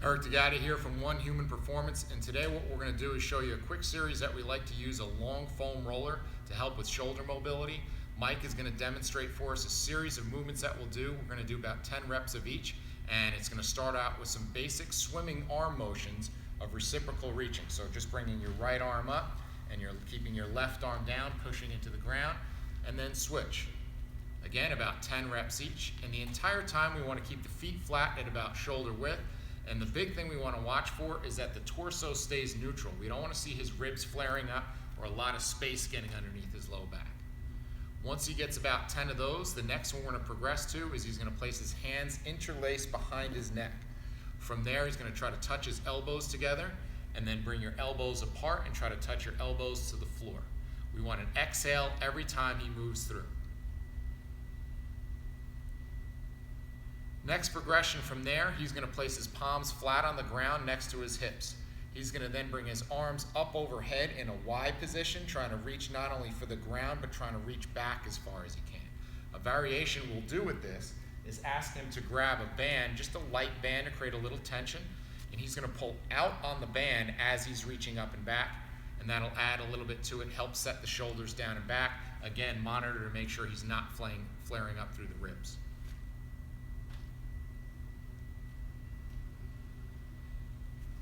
Eric DeGatti here from One Human Performance, and today what we're going to do is show you a quick series that we like to use a long foam roller to help with shoulder mobility. Mike is going to demonstrate for us a series of movements that we'll do. We're going to do about 10 reps of each, and it's going to start out with some basic swimming arm motions of reciprocal reaching. So just bringing your right arm up and you're keeping your left arm down, pushing into the ground, and then switch. Again, about 10 reps each, and the entire time we want to keep the feet flat at about shoulder width. And the big thing we want to watch for is that the torso stays neutral. We don't want to see his ribs flaring up or a lot of space getting underneath his low back. Once he gets about 10 of those, the next one we're going to progress to is he's going to place his hands interlaced behind his neck. From there, he's going to try to touch his elbows together and then bring your elbows apart and try to touch your elbows to the floor. We want an exhale every time he moves through. Next progression from there, he's going to place his palms flat on the ground next to his hips. He's going to then bring his arms up overhead in a Y position, trying to reach not only for the ground, but trying to reach back as far as he can. A variation we'll do with this is ask him to grab a band, just a light band to create a little tension, and he's going to pull out on the band as he's reaching up and back, and that'll add a little bit to it, help set the shoulders down and back. Again, monitor to make sure he's not flaring up through the ribs.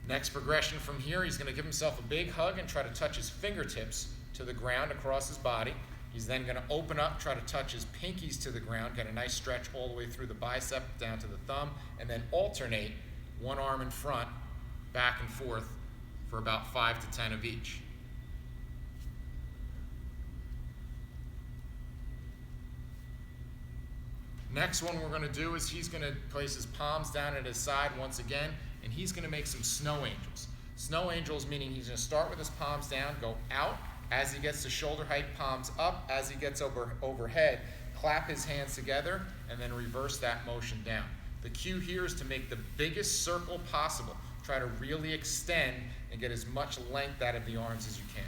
Next progression from here, he's going to give himself a big hug and try to touch his fingertips to the ground across his body. He's then going to open up, try to touch his pinkies to the ground, get a nice stretch all the way through the bicep down to the thumb, and then alternate one arm in front, back and forth for about 5 to 10 of each. Next one we're going to do is he's going to place his palms down at his side once again, and he's going to make some snow angels. Snow angels meaning he's going to start with his palms down, go out as he gets to shoulder height, palms up. As he gets overhead, clap his hands together and then reverse that motion down. The cue here is to make the biggest circle possible. Try to really extend and get as much length out of the arms as you can.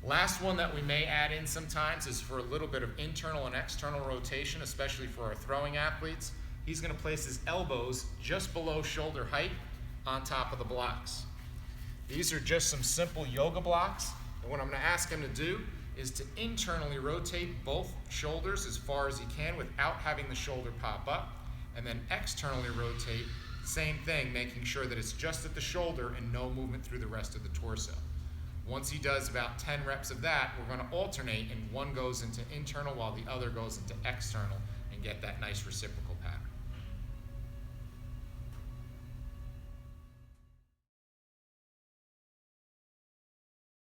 Last one that we may add in sometimes is for a little bit of internal and external rotation, especially for our throwing athletes. He's going to place his elbows just below shoulder height on top of the blocks. These are just some simple yoga blocks, and what I'm going to ask him to do is to internally rotate both shoulders as far as he can without having the shoulder pop up, and then externally rotate, same thing, making sure that it's just at the shoulder and no movement through the rest of the torso. Once he does about 10 reps of that, we're going to alternate, and one goes into internal while the other goes into external and get that nice reciprocal